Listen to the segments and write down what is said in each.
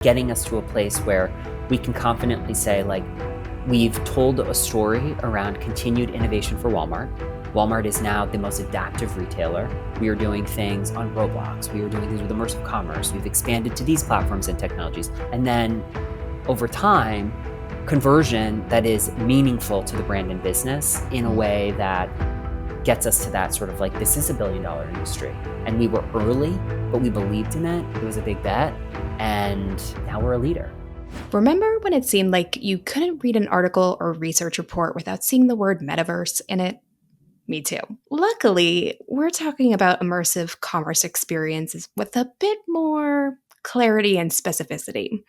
getting us to a place where we can confidently say, like, we've told a story around continued innovation for Walmart. Walmart is now the most adaptive retailer. We are doing things on Roblox. We are doing things with immersive commerce. We've expanded to these platforms and technologies. And then over time, conversion that is meaningful to the brand and business in a way that gets us to that sort of like, this is $1 billion industry. And we were early, but we believed in it. It was a big bet. And now we're a leader. Remember when it seemed like you couldn't read an article or research report without seeing the word metaverse in it? Me too. Luckily, we're talking about immersive commerce experiences with a bit more clarity and specificity.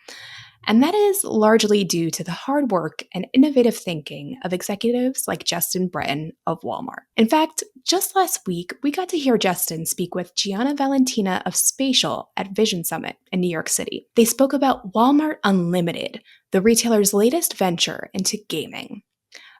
And that is largely due to the hard work and innovative thinking of executives like Justin Breton of Walmart. In fact, just last week, we got to hear Justin speak with Gianna Valentina of Spatial at Vision Summit in New York City. They spoke about Walmart Unlimited, the retailer's latest venture into gaming.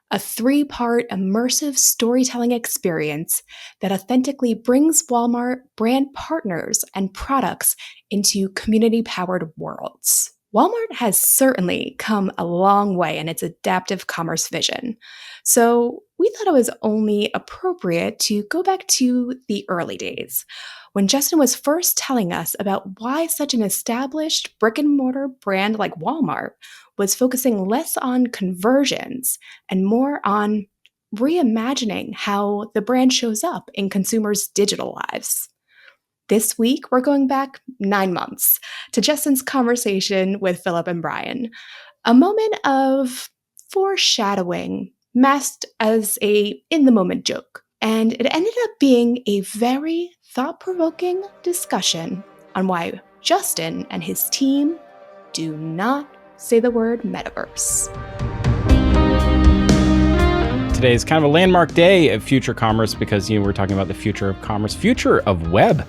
A 3-part immersive storytelling experience that authentically brings Walmart brand partners and products into community-powered worlds. Walmart has certainly come a long way in its adaptive commerce vision, so we thought it was only appropriate to go back to the early days, when Justin was first telling us about why such an established brick-and-mortar brand like Walmart was focusing less on conversions and more on reimagining how the brand shows up in consumers' digital lives. This week, we're going back 9 months to Justin's conversation with Philip and Brian, a moment of foreshadowing masked as a in-the-moment joke. And it ended up being a very thought-provoking discussion on why Justin and his team do not say the word metaverse. Today is kind of a landmark day of future commerce because, we're talking about the future of commerce, future of web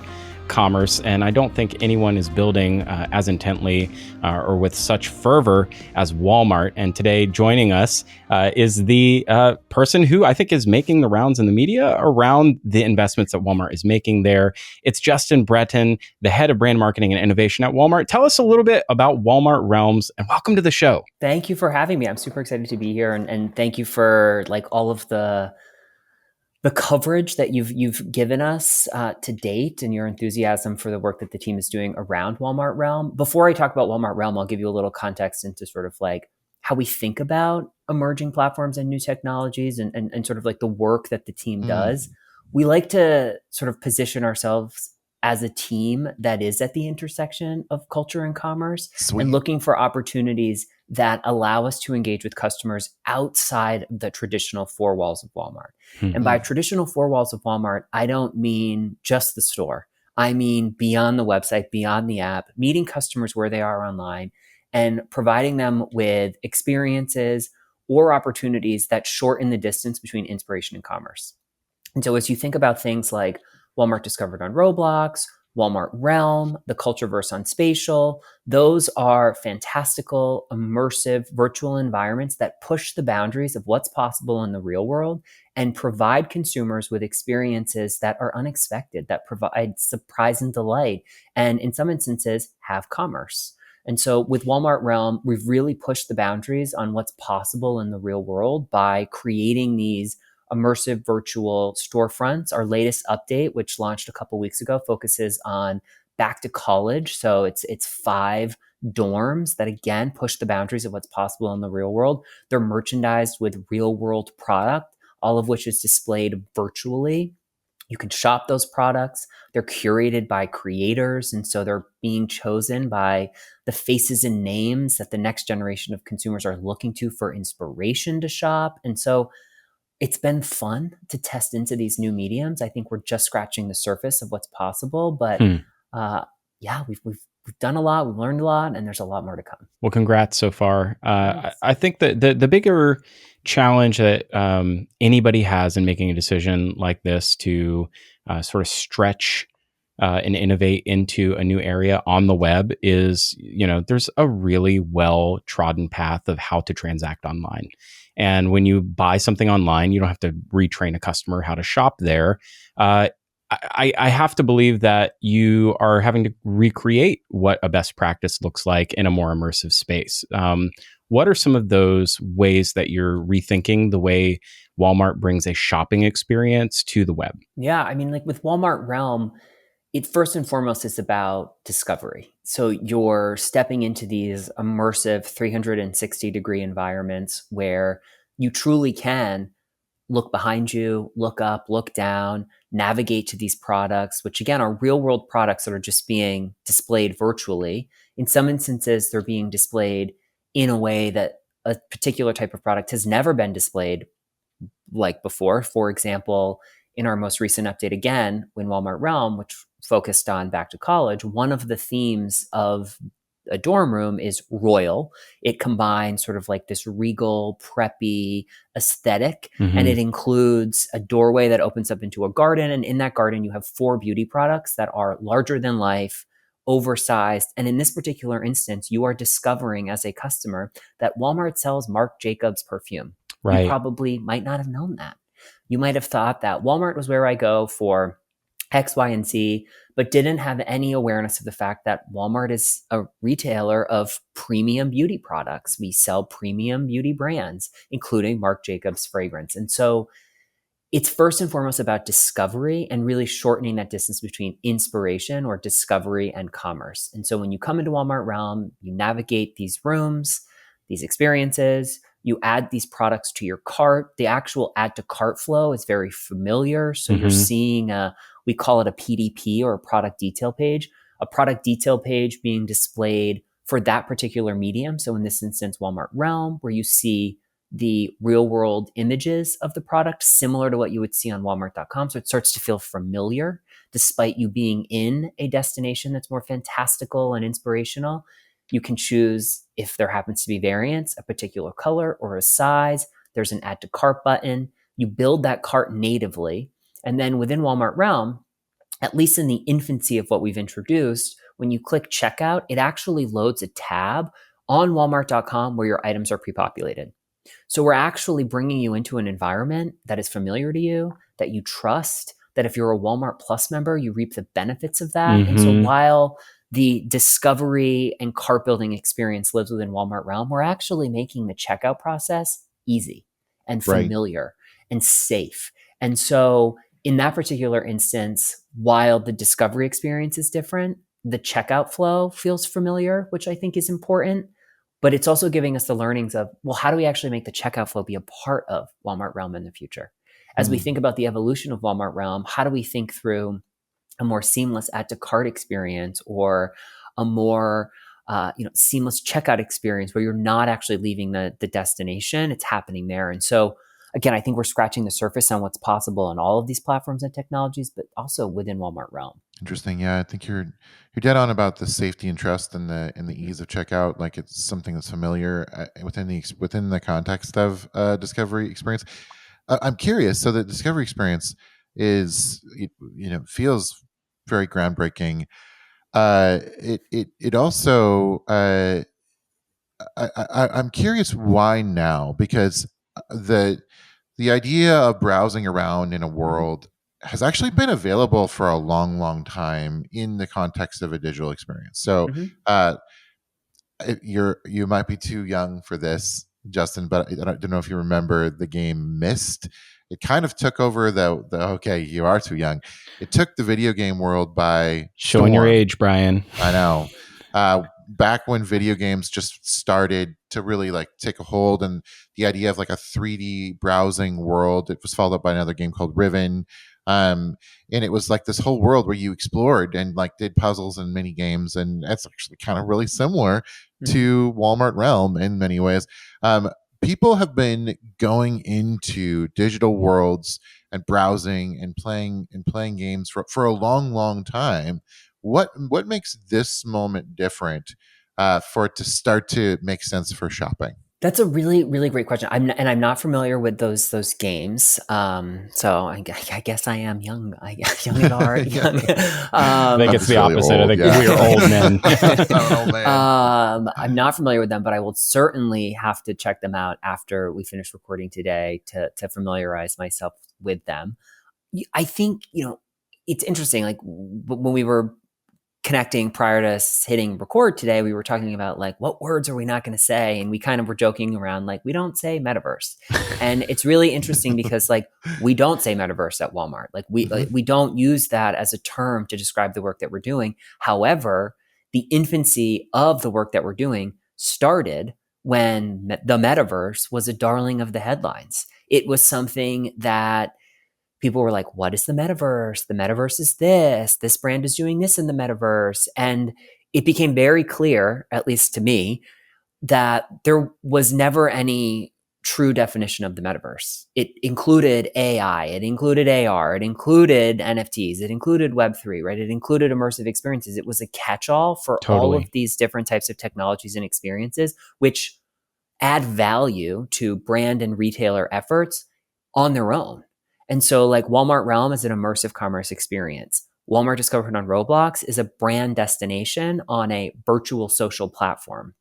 commerce, and I don't think anyone is building as intently or with such fervor as Walmart. And today joining us is the person who I think is making the rounds in the media around the investments that Walmart is making there. It's Justin Breton, the head of brand marketing and innovation at Walmart. Tell us a little bit about Walmart Realms and welcome to the show. Thank you for having me. I'm super excited to be here, and thank you for like all of the coverage that you've given us to date, and your enthusiasm for the work that the team is doing around Walmart Realm. Before I talk about Walmart Realm, I'll give you a little context into sort of like how we think about emerging platforms and new technologies and sort of like the work that the team does. We like to sort of position ourselves as a team that is at the intersection of culture and commerce. Sweet. And looking for opportunities that allow us to engage with customers outside the traditional 4 walls of Walmart. Mm-hmm. And by traditional 4 walls of Walmart, I don't mean just the store. I mean beyond the website, beyond the app, meeting customers where they are online and providing them with experiences or opportunities that shorten the distance between inspiration and commerce. And so as you think about things like Walmart Discovered on Roblox, Walmart Realm, the Cultureverse on Spatial, those are fantastical, immersive virtual environments that push the boundaries of what's possible in the real world and provide consumers with experiences that are unexpected, that provide surprise and delight, and in some instances have commerce. And so with Walmart Realm, we've really pushed the boundaries on what's possible in the real world by creating these immersive virtual storefronts. Our latest update, which launched a couple weeks ago, focuses on back to college. So it's 5 dorms that again push the boundaries of what's possible in the real world. They're merchandised with real world product, all of which is displayed virtually. You can shop those products. They're curated by creators. And so they're being chosen by the faces and names that the next generation of consumers are looking to for inspiration to shop. And so it's been fun to test into these new mediums. I think we're just scratching the surface of what's possible, but we've done a lot, we've learned a lot, and there's a lot more to come. Well, congrats so far. I think that the bigger challenge that anybody has in making a decision like this to sort of stretch and innovate into a new area on the web is, there's a really well-trodden path of how to transact online. And when you buy something online, you don't have to retrain a customer how to shop there. I have to believe that you are having to recreate what a best practice looks like in a more immersive space. What are some of those ways that you're rethinking the way Walmart brings a shopping experience to the web? Yeah, I mean, like with Walmart Realm, it first and foremost is about discovery. So you're stepping into these immersive 360-degree environments where you truly can look behind you, look up, look down, navigate to these products, which again are real world products that are just being displayed virtually. In some instances, they're being displayed in a way that a particular type of product has never been displayed like before. For example, in our most recent update, again, when Walmart Realm, which focused on back to college, one of the themes of a dorm room is royal. It combines sort of like this regal, preppy aesthetic, and it includes a doorway that opens up into a garden. And in that garden, you have 4 beauty products that are larger than life, oversized. And in this particular instance, you are discovering as a customer that Walmart sells Marc Jacobs perfume. You Right. probably might not have known that. You might have thought that Walmart was where I go for X, Y, and Z, but didn't have any awareness of the fact that Walmart is a retailer of premium beauty products. We sell premium beauty brands, including Marc Jacobs fragrance. And so it's first and foremost about discovery and really shortening that distance between inspiration or discovery and commerce. And so when you come into Walmart Realm, you navigate these rooms, these experiences, you add these products to your cart. The actual add to cart flow is very familiar. So you're seeing we call it a PDP or a product detail page, a product detail page being displayed for that particular medium. So in this instance, Walmart Realm, where you see the real world images of the product, similar to what you would see on walmart.com. So it starts to feel familiar, despite you being in a destination that's more fantastical and inspirational. You can choose, if there happens to be variants, a particular color or a size. There's an add to cart button. You build that cart natively. And then within Walmart Realm, at least in the infancy of what we've introduced, when you click checkout, it actually loads a tab on walmart.com where your items are pre-populated. So we're actually bringing you into an environment that is familiar to you, that you trust, that if you're a Walmart Plus member, you reap the benefits of that. And so while the discovery and cart building experience lives within Walmart Realm, we're actually making the checkout process easy and familiar and safe. And so in that particular instance, while the discovery experience is different, the checkout flow feels familiar, which I think is important. But it's also giving us the learnings of, well, how do we actually make the checkout flow be a part of Walmart Realm in the future? As we think about the evolution of Walmart Realm, how do we think through a more seamless add to cart experience or a more seamless checkout experience where you're not actually leaving the destination, it's happening there. And so again, I think we're scratching the surface on what's possible on all of these platforms and technologies, but also within Walmart Realm. Interesting. Yeah, I think you're dead on about the safety and trust and the ease of checkout. Like it's something that's familiar within the context of discovery experience. I'm curious. So the discovery experience feels very groundbreaking. It also I'm curious why now, because the idea of browsing around in a world has actually been available for a long, long time in the context of a digital experience. So you might be too young for this, Justin, but I don't know if you remember the game Myst. It kind of took over the okay, you are too young. It took the video game world by Showing your storm. age, Brian. I know. Back when video games just started to really like take a hold, and the idea of like a 3D browsing world, it was followed up by another game called Riven. And it was like this whole world where you explored and like did puzzles and mini games, and that's actually kind of really similar to Walmart Realm in many ways. People have been going into digital worlds and browsing and playing games for a long, long time. What makes this moment different for it to start to make sense for shopping? That's a really, really great question. I'm not familiar with those games. So I guess I am young. Young at heart. Young. I think it's the really opposite. I old, think yeah. we're old men. I'm an old man. I'm not familiar with them, but I will certainly have to check them out after we finish recording today to familiarize myself with them. I think it's interesting. Like when we were connecting prior to us hitting record today, we were talking about like, what words are we not going to say? And we kind of were joking around like, we don't say metaverse. And it's really interesting because like, we don't say metaverse at Walmart. Like we don't use that as a term to describe the work that we're doing. However, the infancy of the work that we're doing started when the metaverse was a darling of the headlines. It was something that people were like, what is the metaverse? The metaverse is this. This brand is doing this in the metaverse. And it became very clear, at least to me, that there was never any true definition of the metaverse. It included AI, it included AR, it included NFTs, it included Web3, right? It included immersive experiences. It was a catch-all for all of these different types of technologies and experiences, which add value to brand and retailer efforts on their own. And so like Walmart Realm is an immersive commerce experience. Walmart Discovered on Roblox is a brand destination on a virtual social platform.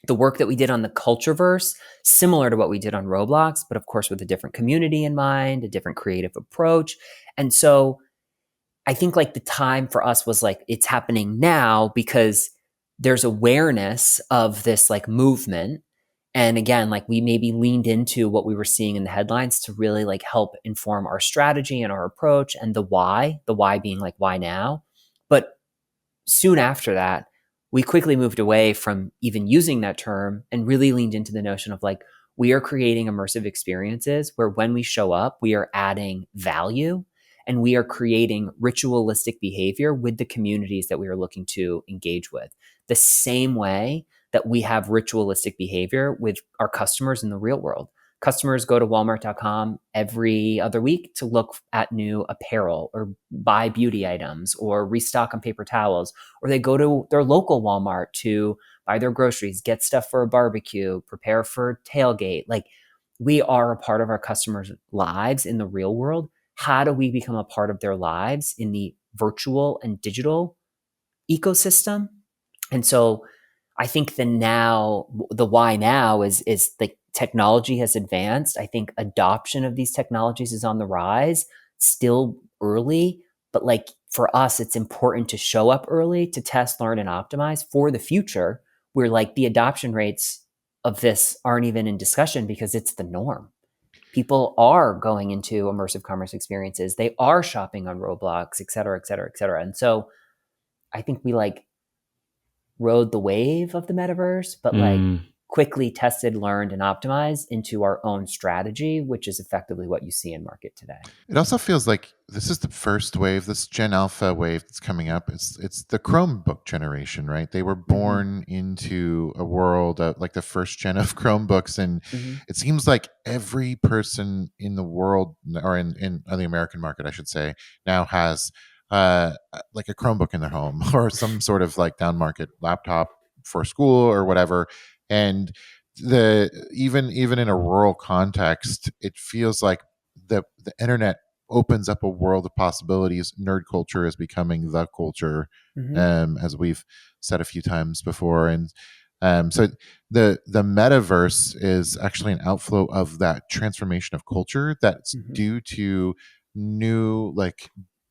The work that we did on the Cultureverse, similar to what we did on Roblox, but of course with a different community in mind, a different creative approach. And so I think like the time for us was like, it's happening now because there's awareness of this like movement. And again, like we maybe leaned into what we were seeing in the headlines to really like help inform our strategy and our approach and the why being like, why now? But soon after that, we quickly moved away from even using that term and really leaned into the notion of like, we are creating immersive experiences where when we show up, we are adding value and we are creating ritualistic behavior with the communities that we are looking to engage with. The same way that we have ritualistic behavior with our customers in the real world. Customers go to walmart.com every other week to look at new apparel or buy beauty items or restock on paper towels, or they go to their local Walmart to buy their groceries, get stuff for a barbecue, prepare for tailgate. Like we are a part of our customers' lives in the real world. How do we become a part of their lives in the virtual and digital ecosystem? And so I think the why now is like technology has advanced. I think adoption of these technologies is on the rise, still early, but like for us, it's important to show up early, to test, learn, and optimize for the future, where like the adoption rates of this aren't even in discussion because it's the norm. People are going into immersive commerce experiences. They are shopping on Roblox, et cetera, et cetera, et cetera. And so I think we like rode the wave of the metaverse, but like quickly tested, learned, and optimized into our own strategy, which is effectively what you see in market today. It also feels like this is the first wave, this Gen Alpha wave that's coming up. It's the Chromebook generation, right? They were born into a world of like the first gen of Chromebooks, and it seems like every person in the world, or in the American market, I should say, now has like a Chromebook in their home or some sort of like down market laptop for school or whatever. And even in a rural context, it feels like the internet opens up a world of possibilities. Nerd culture is becoming the culture, as we've said a few times before. And so the metaverse is actually an outflow of that transformation of culture that's due to new like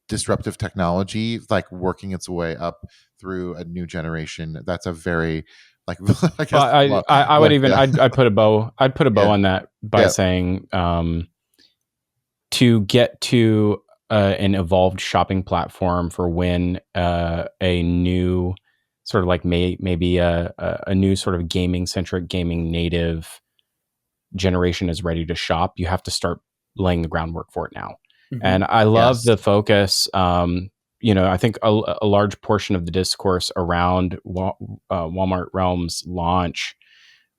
disruptive technology like working its way up through a new generation. That's a very like I guess I would even I'd put a bow on that by saying to get to an evolved shopping platform for when a new sort of like maybe a new sort of gaming centric, gaming native generation is ready to shop, you have to start laying the groundwork for it now. And I love the focus. I think a large portion of the discourse around Walmart Realm's launch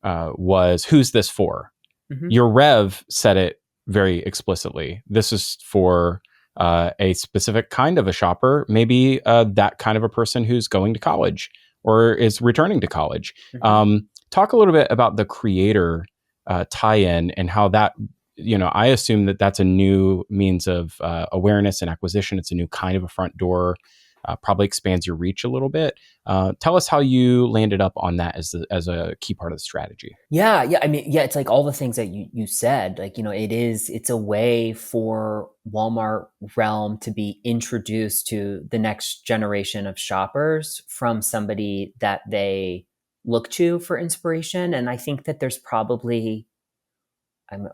was, who's this for? Your Rev said it very explicitly. This is for a specific kind of a shopper, maybe that kind of a person who's going to college or is returning to college. Talk a little bit about the creator tie-in and how that, I assume that that's a new means of awareness and acquisition. It's a new kind of a front door probably expands your reach a little bit. Tell us how you landed up on that as a key part of the strategy. Yeah. I mean, yeah, it's like all the things that you said, like, it's a way for Walmart Realm to be introduced to the next generation of shoppers from somebody that they look to for inspiration. And I think that there's probably,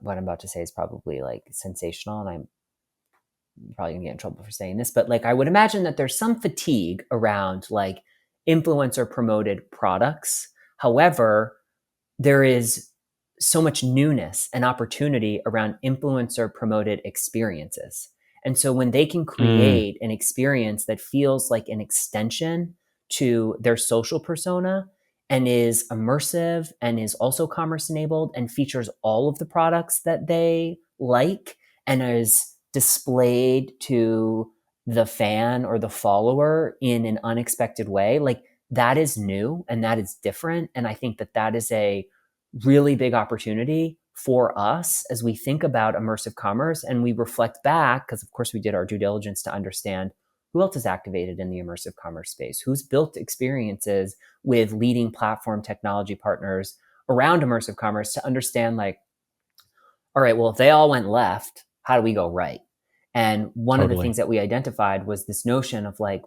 what I'm about to say is probably like sensational, and I'm probably gonna get in trouble for saying this, but like I would imagine that there's some fatigue around like influencer promoted products. However, there is so much newness and opportunity around influencer promoted experiences. And so when they can create an experience that feels like an extension to their social persona and is immersive and is also commerce enabled and features all of the products that they like and is displayed to the fan or the follower in an unexpected way, like that is new and that is different. And I think that that is a really big opportunity for us as we think about immersive commerce and we reflect back, because of course we did our due diligence to understand who else is activated in the immersive commerce space, who's built experiences with leading platform technology partners around immersive commerce, to understand like, all right, well, if they all went left, how do we go right? And one of the things that we identified was this notion of like,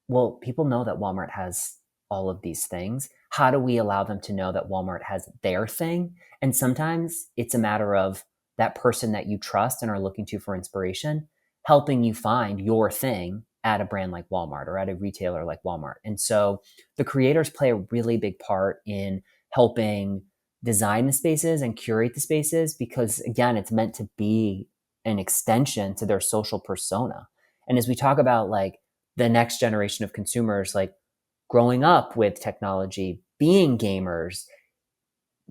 well, people know that Walmart has all of these things. How do we allow them to know that Walmart has their thing? And sometimes it's a matter of that person that you trust and are looking to for inspiration, helping you find your thing at a brand like Walmart or at a retailer like Walmart. And so the creators play a really big part in helping design the spaces and curate the spaces, because again, it's meant to be an extension to their social persona. And as we talk about like the next generation of consumers, like growing up with technology, being gamers,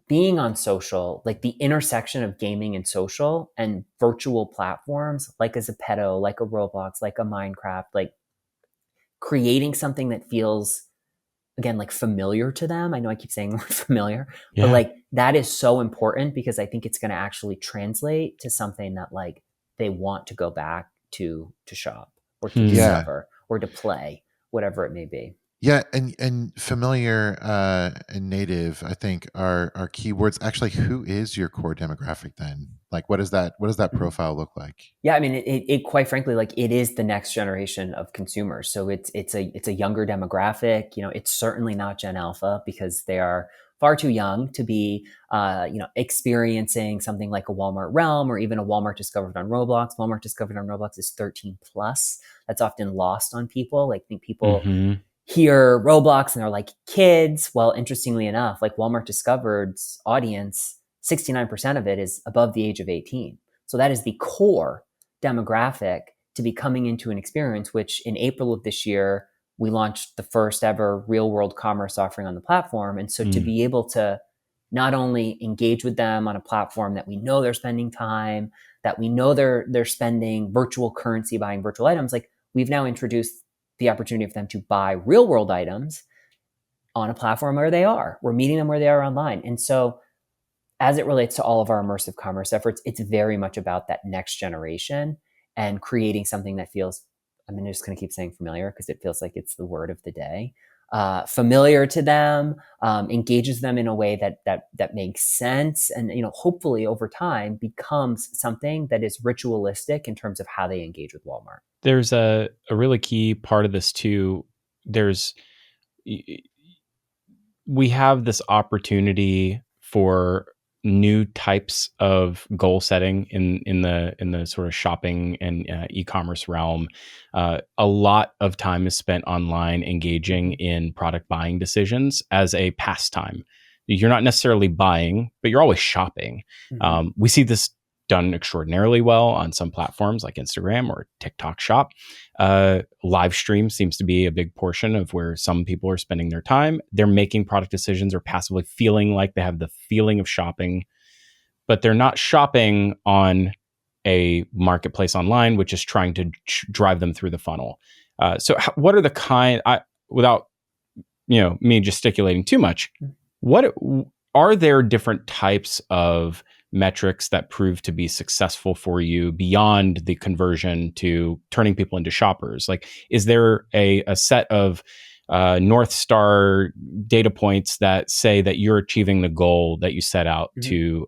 being on social, like the intersection of gaming and social and virtual platforms, like a Zepeto, like a Roblox, like a Minecraft, like creating something that feels, again, like familiar to them. I know I keep saying the word familiar, but like that is so important, because I think it's going to actually translate to something that like they want to go back to shop or to discover or to play, whatever it may be. Yeah, and familiar and native, I think, are keywords. Actually, who is your core demographic then? Like, what does that profile look like? Yeah, I mean, it quite frankly, like it is the next generation of consumers. So it's a younger demographic. It's certainly not Gen Alpha, because they are far too young to be, experiencing something like a Walmart Realm or even a Walmart discovered on Roblox. Walmart discovered on Roblox is 13 plus. That's often lost on people. Like, I think people hear Roblox and they're like kids. Well, interestingly enough, like Walmart Discovered's audience, 69% of it is above the age of 18. So that is the core demographic to be coming into an experience, which in April of this year, we launched the first ever real world commerce offering on the platform. And so to be able to not only engage with them on a platform that we know they're spending time, that we know they're spending virtual currency buying virtual items, like we've now introduced the opportunity for them to buy real world items on a platform where they are. We're meeting them where they are online. And so as it relates to all of our immersive commerce efforts, it's very much about that next generation and creating something that feels, I'm just going to keep saying familiar because it feels like it's the word of the day, familiar to them, engages them in a way that makes sense. And, hopefully over time becomes something that is ritualistic in terms of how they engage with Walmart. There's a really key part of this too. We have this opportunity for new types of goal setting in the sort of shopping and e-commerce realm. A lot of time is spent online engaging in product buying decisions as a pastime. You're not necessarily buying, but you're always shopping. We see this done extraordinarily well on some platforms like Instagram or TikTok Shop. Live stream seems to be a big portion of where some people are spending their time. They're making product decisions or passively feeling like they have the feeling of shopping, but they're not shopping on a marketplace online, which is trying to drive them through the funnel. So what are the without me gesticulating too much, what are there different types of metrics that prove to be successful for you beyond the conversion to turning people into shoppers? Like, is there a set of North Star data points that say that you're achieving the goal that you set out to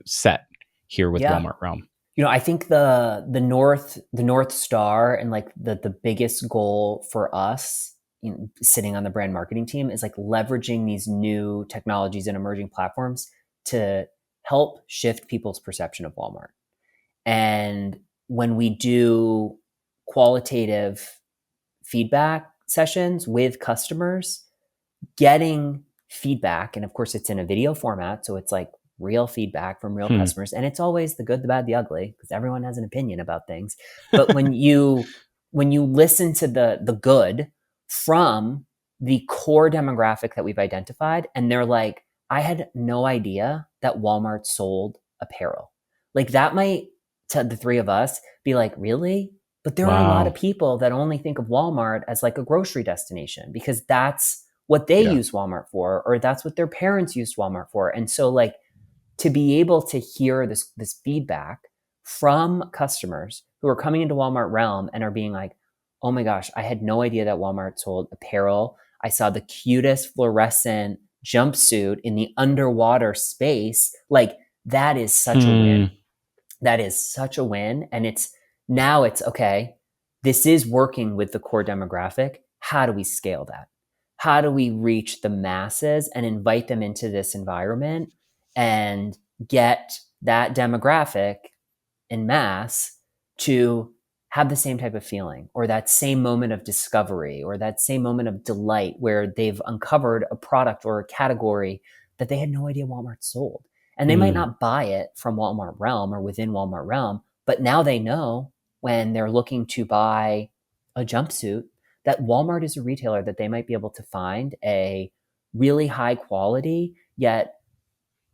set here with Yeah. Walmart Realm? I think the North Star and like the biggest goal for us, sitting on the brand marketing team, is like leveraging these new technologies and emerging platforms to help shift people's perception of Walmart. And when we do qualitative feedback sessions with customers, getting feedback, and of course it's in a video format, so it's like real feedback from real customers, and it's always the good, the bad, the ugly, because everyone has an opinion about things. But when you listen to the good from the core demographic that we've identified, and they're like, I had no idea that Walmart sold apparel. Like, that might, to the three of us, be like, really? But there are a lot of people that only think of Walmart as like a grocery destination because that's what they use Walmart for, or that's what their parents used Walmart for. And so, like, to be able to hear this feedback from customers who are coming into Walmart Realm and are being like, oh my gosh, I had no idea that Walmart sold apparel. I saw the cutest fluorescent jumpsuit in the underwater space. Like, that is such a win. That is such a win. And it's okay, this is working with the core demographic. How do we scale that? How do we reach the masses and invite them into this environment and get that demographic en masse to have the same type of feeling, or that same moment of discovery, or that same moment of delight where they've uncovered a product or a category that they had no idea Walmart sold. And they might not buy it from Walmart Realm or within Walmart Realm, but now they know when they're looking to buy a jumpsuit that Walmart is a retailer that they might be able to find a really high quality yet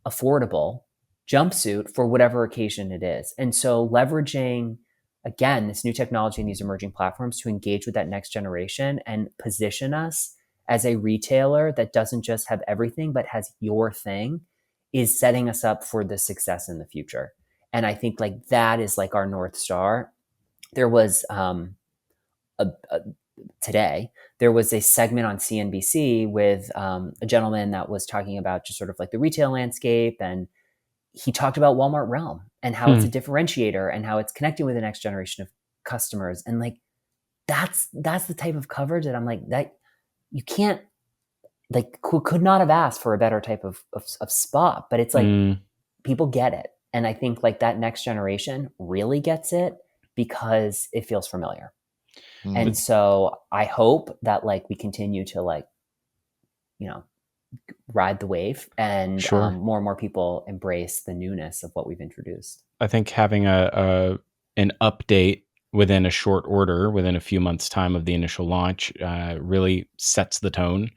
affordable jumpsuit for whatever occasion it is. And so leveraging, again, this new technology and these emerging platforms to engage with that next generation and position us as a retailer that doesn't just have everything, but has your thing, is setting us up for the success in the future. And I think like that is like our North Star. There was today, there was a segment on CNBC with a gentleman that was talking about just sort of like the retail landscape. And he talked about Walmart Realm and how it's a differentiator and how it's connecting with the next generation of customers. And like, that's the type of coverage that I'm like, that you can't, like, could not have asked for a better type of spot, but it's like, people get it. And I think like that next generation really gets it because it feels familiar. And so I hope that like we continue to like, ride the wave and more and more people embrace the newness of what we've introduced. I think having an update within a short order, within a few months' time of the initial launch, really sets the tone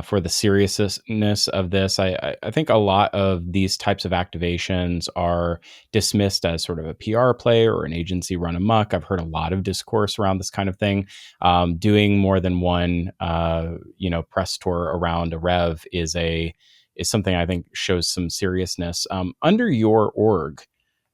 for the seriousness of this. I think a lot of these types of activations are dismissed as sort of a PR play or an agency run amok. I've heard a lot of discourse around this kind of thing. Doing more than one, press tour around a rev is something I think shows some seriousness. Under your org,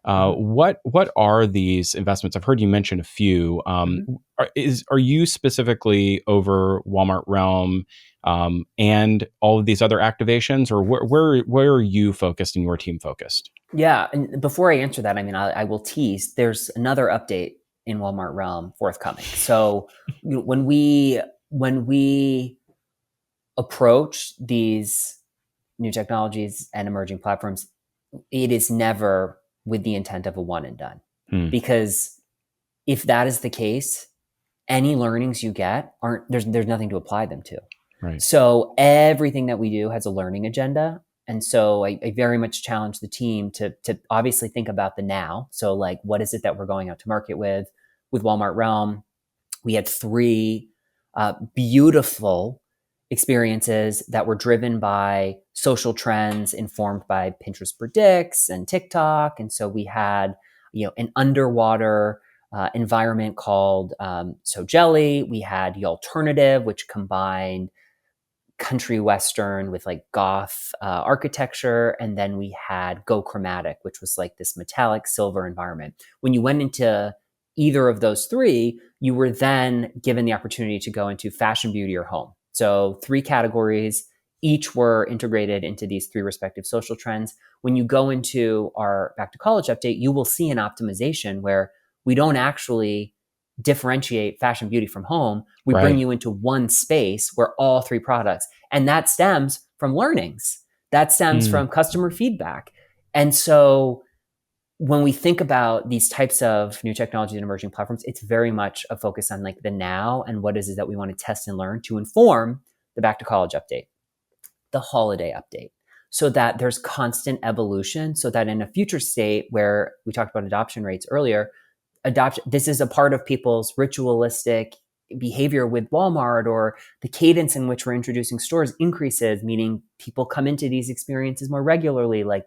what are these investments? I've heard you mention a few. Are you specifically over Walmart Realm and all of these other activations, or where are you focused and your team focused? Yeah, and before I answer that, I mean, I will tease. There's another update in Walmart Realm forthcoming. So when we approach these new technologies and emerging platforms, it is never with the intent of a one and done. Because if that is the case, any learnings you get there's nothing to apply them to. Right. So everything that we do has a learning agenda. And so I very much challenge the team to obviously think about the now. So like, what is it that we're going out to market with Walmart Realm? We had 3 beautiful experiences that were driven by social trends informed by Pinterest Predicts and TikTok. And so we had, an underwater environment called So Jelly. We had The Alternative, which combined country western with like goth architecture, and then we had Go Chromatic, which was like this metallic silver environment. When you went into either of those three, you were then given the opportunity to go into fashion, beauty, or home. So 3 categories, each were integrated into these 3 respective social trends. When you go into our Back to College update, you will see an optimization where we don't actually differentiate fashion, beauty from home. We bring you into one space where all 3 products, and that stems from learnings. That stems from customer feedback. And so when we think about these types of new technologies and emerging platforms, it's very much a focus on like the now and what is it that we want to test and learn to inform the Back to College update, the holiday update, so that there's constant evolution, so that in a future state where we talked about adoption rates earlier, this is a part of people's ritualistic behavior with Walmart, or the cadence in which we're introducing stores increases, meaning people come into these experiences more regularly. Like,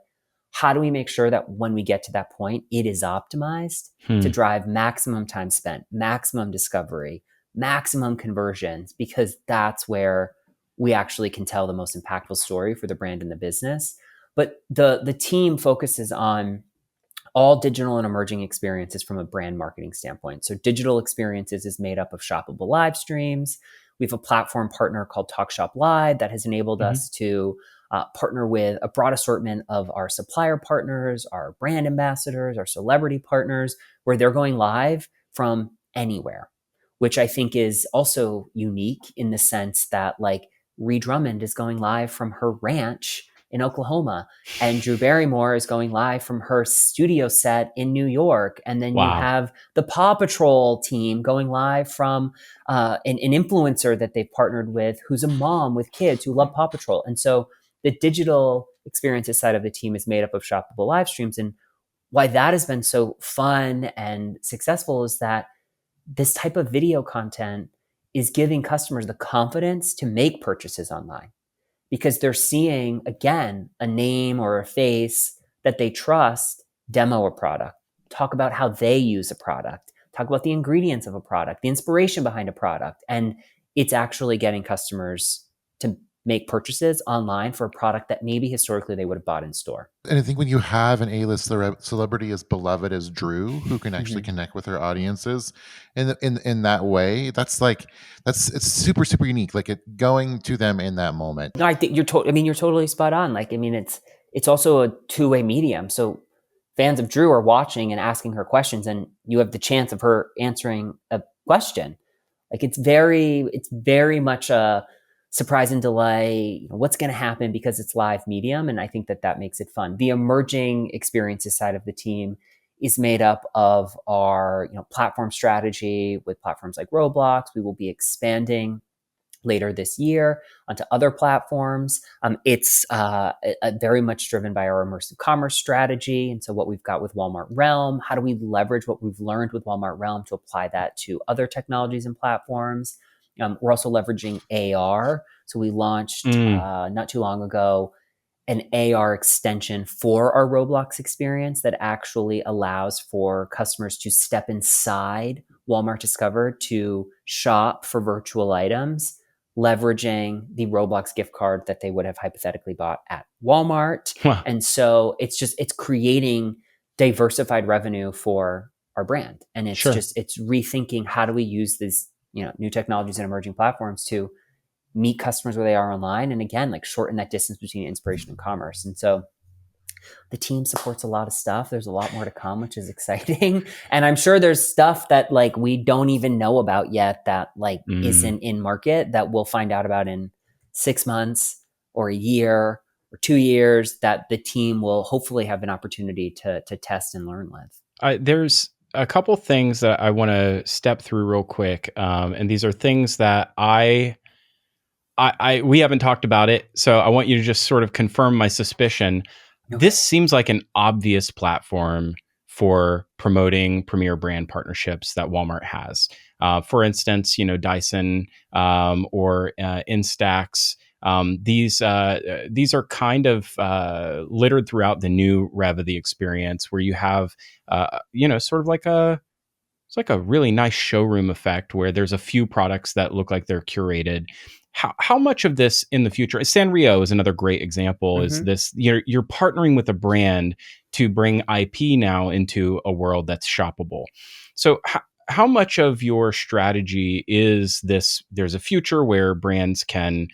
how do we make sure that when we get to that point, it is optimized to drive maximum time spent, maximum discovery, maximum conversions, because that's where we actually can tell the most impactful story for the brand and the business. But the team focuses on all digital and emerging experiences from a brand marketing standpoint. So digital experiences is made up of shoppable live streams. We have a platform partner called Talk Shop Live that has enabled us to partner with a broad assortment of our supplier partners, our brand ambassadors, our celebrity partners, where they're going live from anywhere, which I think is also unique in the sense that like Ree Drummond is going live from her ranch in Oklahoma, and Drew Barrymore is going live from her studio set in New York. And then you have the Paw Patrol team going live from an influencer that they've partnered with, who's a mom with kids who love Paw Patrol. And so the digital experiences side of the team is made up of shoppable live streams. And why that has been so fun and successful is that this type of video content is giving customers the confidence to make purchases online, because they're seeing, again, a name or a face that they trust demo a product, talk about how they use a product, talk about the ingredients of a product, the inspiration behind a product. And it's actually getting customers to make purchases online for a product that maybe historically they would have bought in store. And I think when you have an A-list celebrity as beloved as Drew, who can actually connect with her audiences in that way, it's super, super unique. Like going to them in that moment. No, I think you're totally spot on. Like, I mean, it's also a two-way medium. So fans of Drew are watching and asking her questions, and you have the chance of her answering a question. Like, it's very much a surprise and delay, what's going to happen, because it's live medium. And I think that makes it fun. The emerging experiences side of the team is made up of our platform strategy with platforms like Roblox. We will be expanding later this year onto other platforms. It's very much driven by our immersive commerce strategy. And so what we've got with Walmart Realm, how do we leverage what we've learned with Walmart Realm to apply that to other technologies and platforms? We're also leveraging AR. So we launched not too long ago an AR extension for our Roblox experience that actually allows for customers to step inside Walmart Discover to shop for virtual items, leveraging the Roblox gift card that they would have hypothetically bought at Walmart. Wow. And so it's creating diversified revenue for our brand. And it's it's rethinking, how do we use these new technologies and emerging platforms to meet customers where they are online, and again, like shorten that distance between inspiration and commerce. And so the team supports a lot of stuff. There's a lot more to come, which is exciting. And I'm sure there's stuff that like we don't even know about yet that like isn't in market, that we'll find out about in 6 months or a year or 2 years, that the team will hopefully have an opportunity to test and learn with. There's a couple things that I want to step through real quick. And these are things that we haven't talked about it. So I want you to just sort of confirm my suspicion. Okay. This seems like an obvious platform for promoting premier brand partnerships that Walmart has. For instance, Dyson or Instax. These are kind of littered throughout the new rev of the experience, where you have sort of like it's like a really nice showroom effect where there's a few products that look like they're curated. how much of this in the future, Sanrio is another great example, is Mhm. this, you're partnering with a brand to bring IP now into a world that's shoppable. So how much of your strategy is this? There's a future where brands can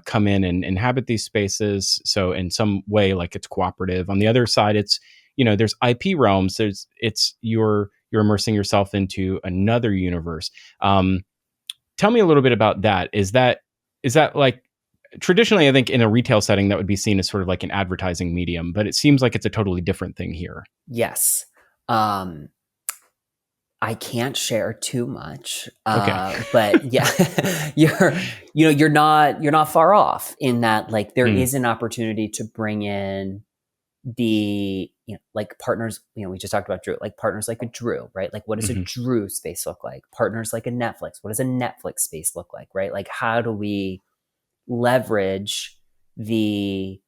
come in and inhabit these spaces. So in some way, like it's cooperative. On the other side, it's, there's IP realms. It's you're immersing yourself into another universe. Tell me a little bit about that. Is that like, traditionally, I think in a retail setting that would be seen as sort of like an advertising medium, but it seems like it's a totally different thing here. Yes. I can't share too much, Okay. but yeah, you're not far off in that, like, there is an opportunity to bring in the, like, partners. We just talked about Drew, like partners like a Drew, right? Like, what does a Drew space look like? Partners like a Netflix. What does a Netflix space look like, right? Like, how do we leverage the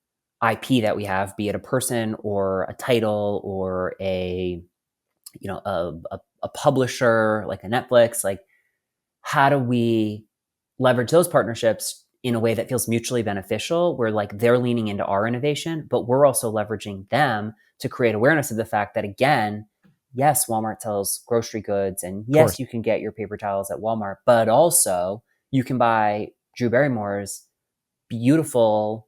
IP that we have, be it a person or a title or a publisher like a Netflix? Like, how do we leverage those partnerships in a way that feels mutually beneficial, where like they're leaning into our innovation, but we're also leveraging them to create awareness of the fact that, again, yes, Walmart sells grocery goods, and yes, you can get your paper towels at Walmart, but also you can buy Drew Barrymore's beautiful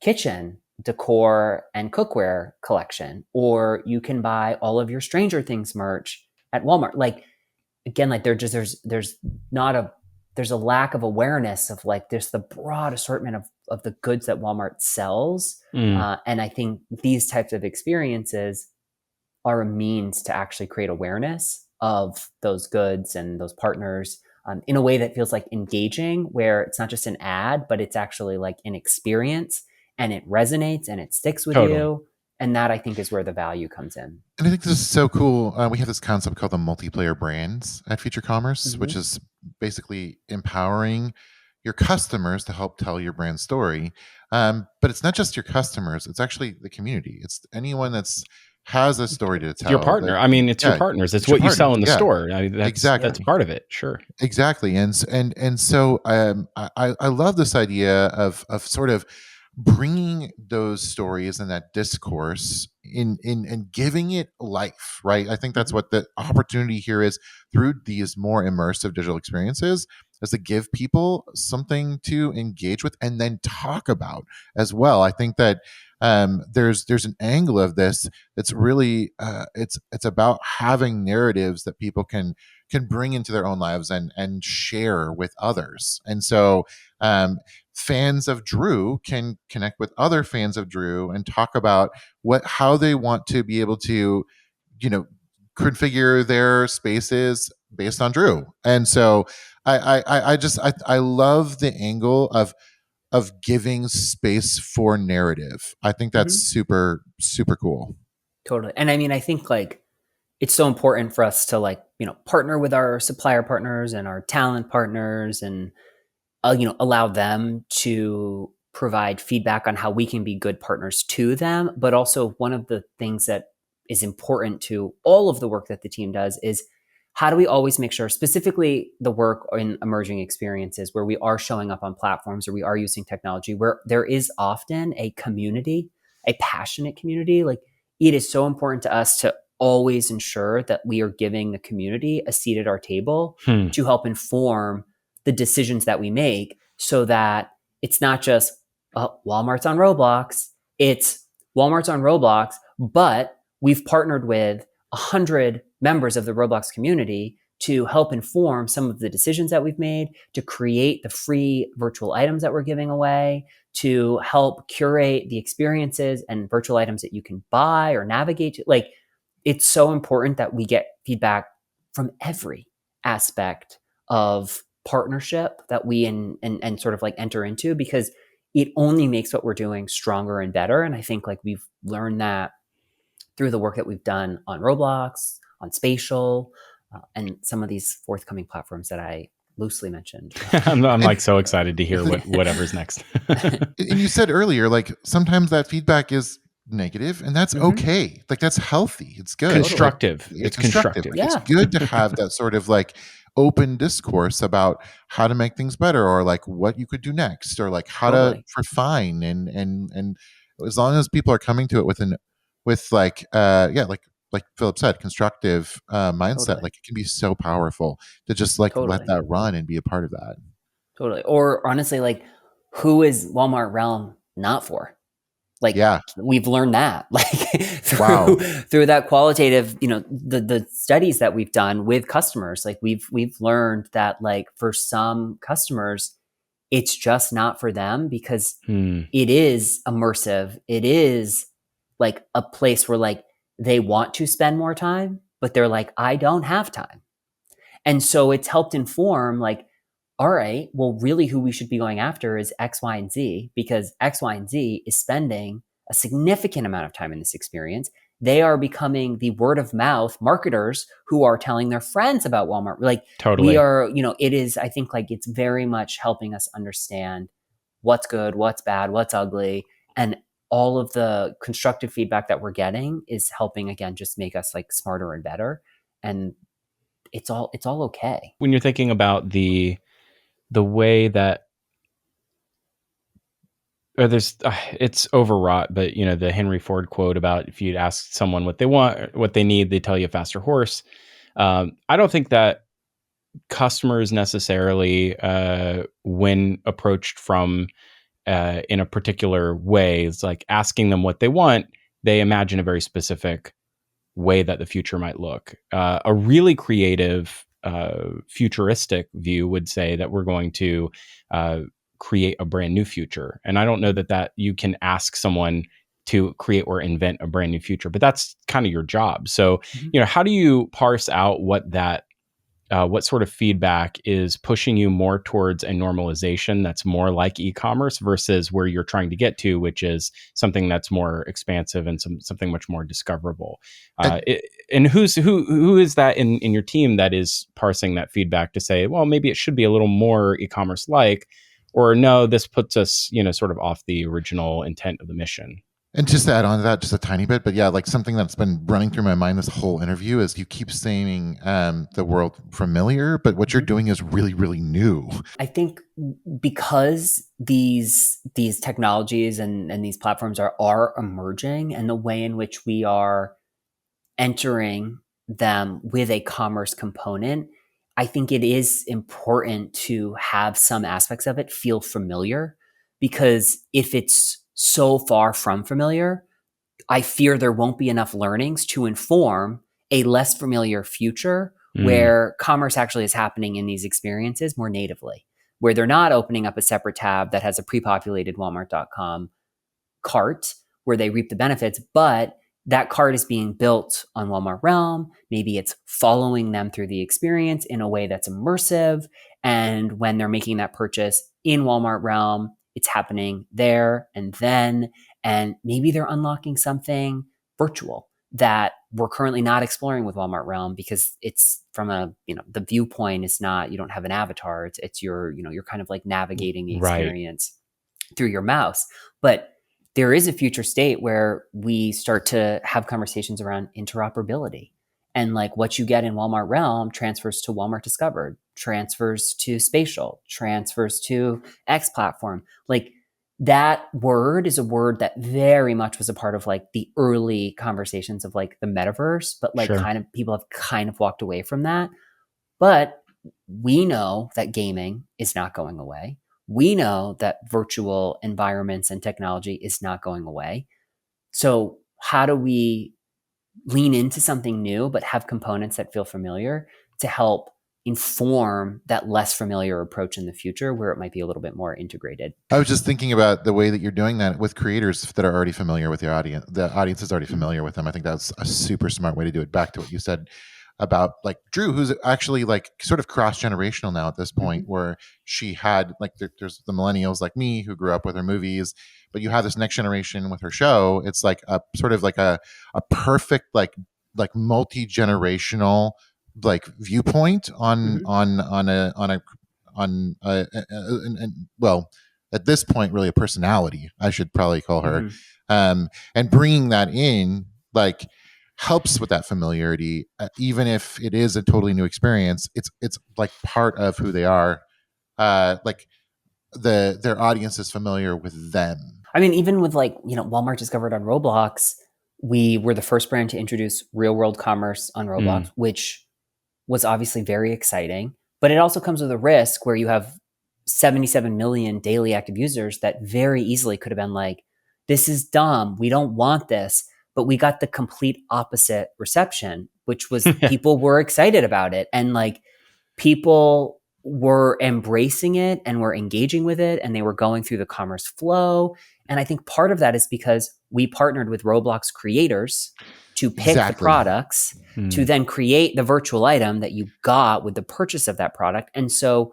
kitchen decor and cookware collection, or you can buy all of your Stranger Things merch at Walmart. Like, again, like there's a lack of awareness of like there's the broad assortment of the goods that Walmart sells. And I think these types of experiences are a means to actually create awareness of those goods and those partners in a way that feels like engaging, where it's not just an ad, but it's actually like an experience, and it resonates and it sticks with you. And that, I think, is where the value comes in. And I think this is so cool. We have this concept called the multiplayer brands at Future Commerce, which is basically empowering your customers to help tell your brand story. But it's not just your customers; it's actually the community. It's anyone has a story to tell. Your partner. I mean, it's your partners. It's what you sell in the store. I mean, that's part of it. Sure. Exactly. And so I love this idea of sort of bringing those stories and that discourse in and giving it life, right? I think that's what the opportunity here is through these more immersive digital experiences, is to give people something to engage with and then talk about as well. I think that there's an angle of this that's really it's about having narratives that people can bring into their own lives and share with others. And so fans of Drew can connect with other fans of Drew and talk about how they want to be able to, configure their spaces based on Drew. And so I love the angle of giving space for narrative. I think that's super, super cool. Totally. And I mean, I think like it's so important for us to like, partner with our supplier partners and our talent partners, and allow them to provide feedback on how we can be good partners to them. But also, one of the things that is important to all of the work that the team does is, how do we always make sure, specifically the work in emerging experiences where we are showing up on platforms or we are using technology, where there is often a community, a passionate community. Like, it is so important to us to always ensure that we are giving the community a seat at our table to help inform the decisions that we make, so that it's not just Walmart's on Roblox. It's Walmart's on Roblox, but we've partnered with 100 members of the Roblox community to help inform some of the decisions that we've made, to create the free virtual items that we're giving away, to help curate the experiences and virtual items that you can buy or navigate to. Like, it's so important that we get feedback from every aspect of partnership that we and sort of like enter into, because it only makes what we're doing stronger and better. And I think like we've learned that through the work that we've done on Roblox, on Spatial, and some of these forthcoming platforms that I loosely mentioned. I'm like so excited to hear whatever's next. And you said earlier, like sometimes that feedback is negative, and that's okay. Like, that's healthy. It's good. Constructive. Like, it's constructive. Like, it's good to have that sort of like open discourse about how to make things better, or like what you could do next, or like how to Totally. refine. And as long as people are coming to it with like like Philip said, constructive mindset, Totally. like it can be so powerful to just like let Totally. that run and be a part of that. Totally. Or honestly, like, who is Walmart Realm not for? Like, Yeah. we've learned that, like, Wow. through that qualitative, the studies that we've done with customers, like we've learned that, like, for some customers, it's just not for them, because it is immersive. It is like a place where, like, they want to spend more time, but they're like, I don't have time. And so it's helped inform, like, all right, well, really who we should be going after is X, Y, and Z, because X, Y, and Z is spending a significant amount of time in this experience. They are becoming the word of mouth marketers who are telling their friends about Walmart. Like, we Totally. are, it is, I think, like, it's very much helping us understand what's good, what's bad, what's ugly. And all of the constructive feedback that we're getting is helping, again, just make us, like, smarter and better. And it's all okay. When you're thinking about the way that, or there's it's overwrought, but the Henry Ford quote about, if you'd ask someone what they want, what they need, they tell you a faster horse. I don't think that customers necessarily, when approached from in a particular way, it's like asking them what they want, they imagine a very specific way that the future might look. A really creative, futuristic view would say that we're going to create a brand new future. And I don't know that you can ask someone to create or invent a brand new future, but that's kind of your job. So, how do you parse out what sort of feedback is pushing you more towards a normalization that's more like e-commerce versus where you're trying to get to, which is something that's more expansive and something much more discoverable? And who is that in your team that is parsing that feedback to say, well, maybe it should be a little more e-commerce like, or no, this puts us, sort of off the original intent of the mission? And just to add on to that, just a tiny bit, but yeah, like something that's been running through my mind this whole interview is you keep saying the world familiar, but what you're doing is really, really new. I think because these technologies and these platforms are emerging, and the way in which we are entering them with a commerce component, I think it is important to have some aspects of it feel familiar, because if it's so far from familiar, I fear there won't be enough learnings to inform a less familiar future where commerce actually is happening in these experiences more natively, where they're not opening up a separate tab that has a pre-populated Walmart.com cart where they reap the benefits, but that cart is being built on Walmart Realm. Maybe it's following them through the experience in a way that's immersive. And when they're making that purchase in Walmart Realm, it's happening there and then. And maybe they're unlocking something virtual that we're currently not exploring with Walmart Realm, because it's from the viewpoint is not, you don't have an avatar. It's you're kind of like navigating the experience through your mouse. But there is a future state where we start to have conversations around interoperability, and like what you get in Walmart Realm transfers to Walmart Discovered, transfers to Spatial, transfers to X platform. Like, that word is a word that very much was a part of like the early conversations of like the metaverse, but like kind of people have kind of walked away from that. But we know that gaming is not going away. We know that virtual environments and technology is not going away. So how do we lean into something new, but have components that feel familiar to help inform that less familiar approach in the future, where it might be a little bit more integrated? I was just thinking about the way that you're doing that with creators that are already familiar with your audience. The audience is already familiar with them. I think that's a super smart way to do it. Back to what you said about like Drew, who's actually like sort of cross-generational now at this point, where she had like there's the millennials like me who grew up with her movies, but you have this next generation with her show. It's like a sort of like a perfect like multi-generational like viewpoint on well, at this point really a personality, I should probably call her. And bringing that in, like helps with that familiarity, even if it is a totally new experience. It's like part of who they are. Like their audience is familiar with them. I mean, even with like, Walmart discovered on Roblox, we were the first brand to introduce real world commerce on Roblox, which was obviously very exciting. But it also comes with a risk where you have 77 million daily active users that very easily could have been like, this is dumb. We don't want this. But we got the complete opposite reception, which was people were excited about it. And like people were embracing it and were engaging with it and they were going through the commerce flow. And I think part of that is because we partnered with Roblox creators to pick the products to then create the virtual item that you got with the purchase of that product. And so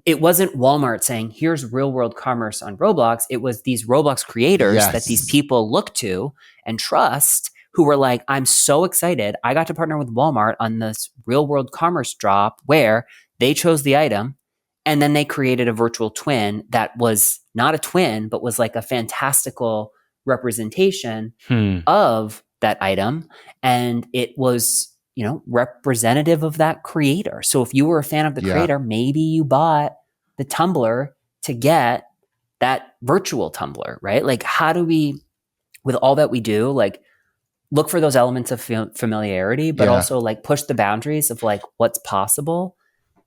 it wasn't Walmart saying, here's real world commerce on Roblox. It was these Roblox creators that these people look to and trust who were like, I'm so excited. I got to partner with Walmart on this real world commerce drop where they chose the item and then they created a virtual twin that was not a twin, but was like a fantastical representation of that item. And it was, representative of that creator. So if you were a fan of the creator, maybe you bought the tumbler to get that virtual tumbler, right? Like, how do we, with all that we do, like look for those elements of familiarity, but also like push the boundaries of like what's possible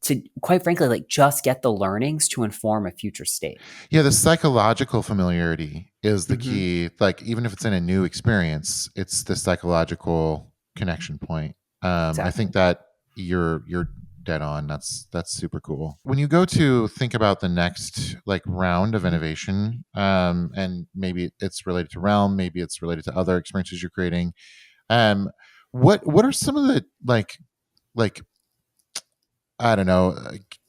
to, quite frankly, like just get the learnings to inform a future state. Yeah, the psychological familiarity is the key. Like, even if it's in a new experience, it's the psychological connection point. I think that you're dead on. That's super cool. When you go to think about the next like round of innovation, and maybe it's related to Realm, maybe it's related to other experiences you're creating. What are some of the like I don't know,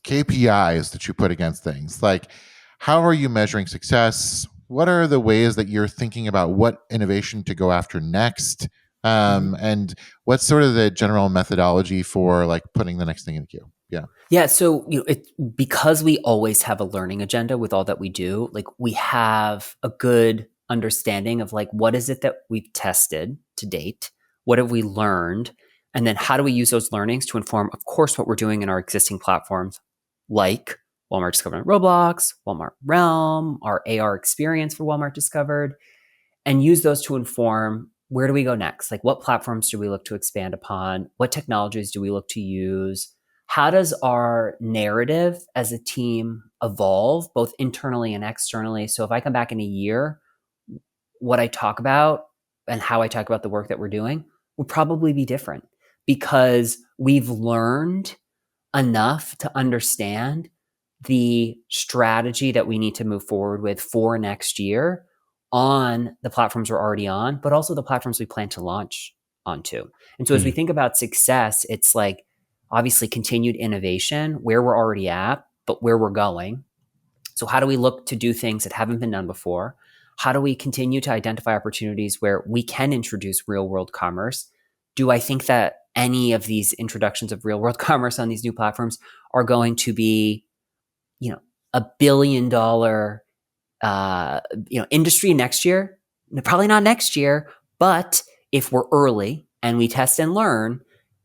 KPIs that you put against things? Like, how are you measuring success? What are the ways that you're thinking about what innovation to go after next? And what's sort of the general methodology for like putting the next thing in the queue? Yeah. So, because we always have a learning agenda with all that we do, like we have a good understanding of like, what is it that we've tested to date? What have we learned? And then how do we use those learnings to inform, of course, what we're doing in our existing platforms, like Walmart Discovered on Roblox, Walmart Realm, our AR experience for Walmart Discovered, and use those to inform where do we go next? Like, what platforms do we look to expand upon? What technologies do we look to use? How does our narrative as a team evolve, both internally and externally? So if I come back in a year, what I talk about and how I talk about the work that we're doing will probably be different because we've learned enough to understand the strategy that we need to move forward with for next year on the platforms we're already on, but also the platforms we plan to launch onto. And so as we think about success, it's like obviously continued innovation where we're already at, but where we're going. So how do we look to do things that haven't been done before? How do we continue to identify opportunities where we can introduce real world commerce? Do I think that any of these introductions of real world commerce on these new platforms are going to be, $1 billion industry next year? Probably not next year, but if we're early and we test and learn,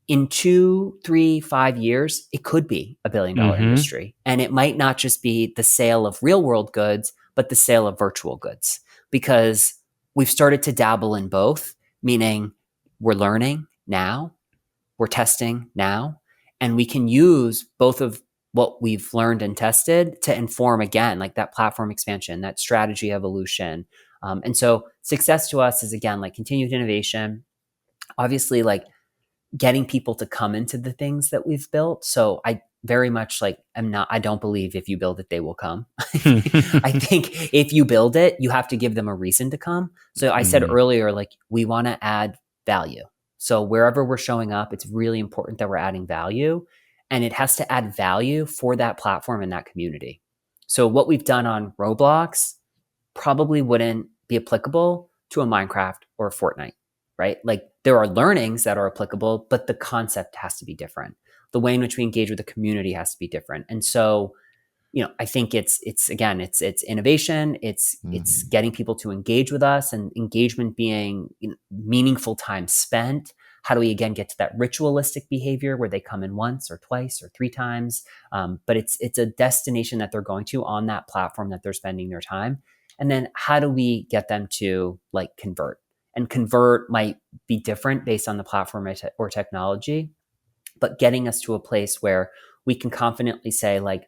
in 2, 3, 5 years, it could be $1 billion industry. And it might not just be the sale of real world goods, but the sale of virtual goods, because we've started to dabble in both, meaning we're learning now, we're testing now, and we can use both of what we've learned and tested to inform, again, like that platform expansion, that strategy evolution. And so success to us is, again, like continued innovation, obviously like getting people to come into the things that we've built. So I very much like I don't believe if you build it, they will come. I think if you build it, you have to give them a reason to come. So I said earlier, like we want to add value. So wherever we're showing up, it's really important that we're adding value, and it has to add value for that platform and that community. So what we've done on Roblox probably wouldn't be applicable to a Minecraft or a Fortnite, right? Like there are learnings that are applicable, but the concept has to be different. The way in which we engage with the community has to be different. And so, I think it's again, it's innovation, it's getting people to engage with us, and engagement being meaningful time spent. How do we again get to that ritualistic behavior where they come in once or twice or 3 times? But it's a destination that they're going to on that platform that they're spending their time. And then how do we get them to like convert? And convert might be different based on the platform or technology, but getting us to a place where we can confidently say, like,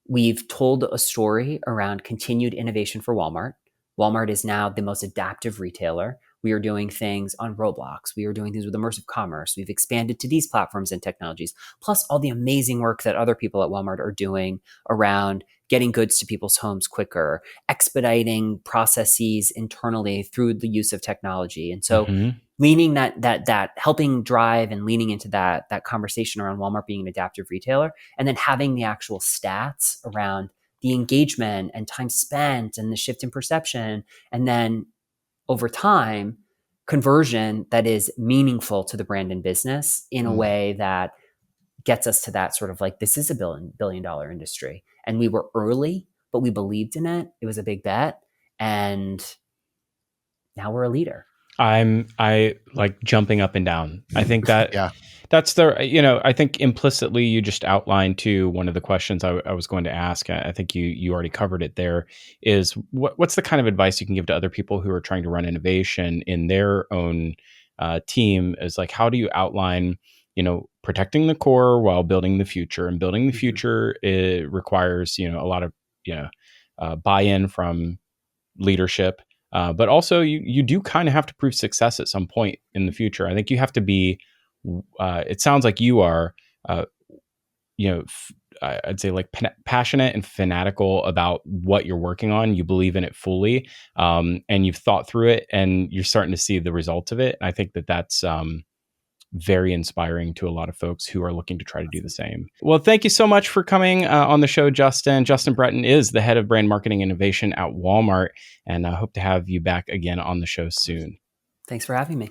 we've told a story around continued innovation for Walmart. Walmart is now the most adaptive retailer. We are doing things on Roblox. We are doing things with immersive commerce. We've expanded to these platforms and technologies, plus all the amazing work that other people at Walmart are doing around getting goods to people's homes quicker, expediting processes internally through the use of technology. And so leaning that helping drive and leaning into that conversation around Walmart being an adaptive retailer, and then having the actual stats around the engagement and time spent and the shift in perception, and then over time conversion that is meaningful to the brand and business in a way that gets us to that sort of like, this is a billion dollar industry, and we were early, but we believed in it. It was a big bet, and now we're a leader. I like jumping up and down. I think that that's I think implicitly you just outlined to one of the questions I was going to ask. I think you already covered it there. Is what's the kind of advice you can give to other people who are trying to run innovation in their own team? Is like, how do you outline, protecting the core while building the future? And building the future, it requires, a lot of, buy-in from leadership. But also you do kind of have to prove success at some point in the future. I think you have to be, it sounds like you are, I'd say like passionate and fanatical about what you're working on. You believe in it fully, and you've thought through it, and you're starting to see the results of it. And I think that's very inspiring to a lot of folks who are looking to try to do the same. Well, thank you so much for coming on the show, Justin. Justin Breton is the head of brand marketing innovation at Walmart, and I hope to have you back again on the show soon. Thanks for having me.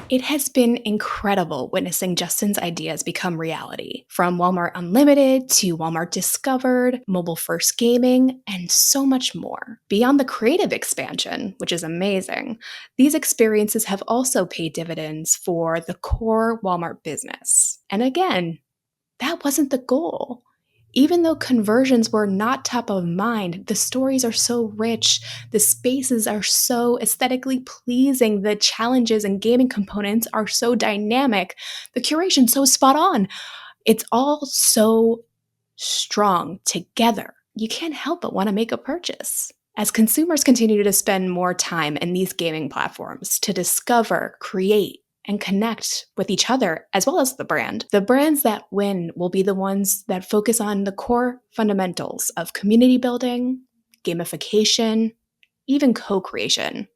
It has been incredible witnessing Justin's ideas become reality, from Walmart Unlimited to Walmart Discovered, mobile first gaming, and so much more. Beyond the creative expansion, which is amazing, these experiences have also paid dividends for the core Walmart business. And again, that wasn't the goal. Even though conversions were not top of mind, the stories are so rich, the spaces are so aesthetically pleasing, the challenges and gaming components are so dynamic, the curation so spot on. It's all so strong together. You can't help but want to make a purchase. As consumers continue to spend more time in these gaming platforms to discover, create, and connect with each other as well as the brand. The brands that win will be the ones that focus on the core fundamentals of community building, gamification, even co-creation,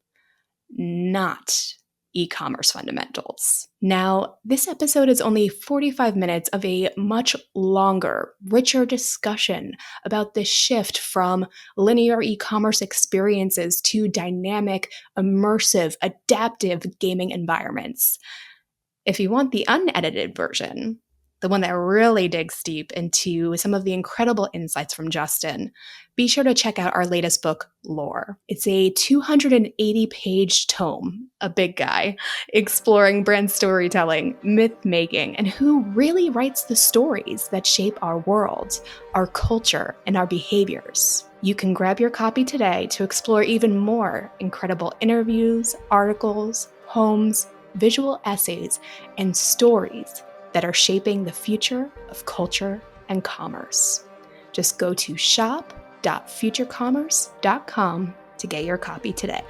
not e-commerce fundamentals. Now, this episode is only 45 minutes of a much longer, richer discussion about the shift from linear e-commerce experiences to dynamic, immersive, adaptive gaming environments. If you want the unedited version, the one that really digs deep into some of the incredible insights from Justin, be sure to check out our latest book, Lore. It's a 280-page tome, a big guy, exploring brand storytelling, myth-making, and who really writes the stories that shape our world, our culture, and our behaviors. You can grab your copy today to explore even more incredible interviews, articles, poems, visual essays, and stories that are shaping the future of culture and commerce. Just go to shop.futurecommerce.com to get your copy today.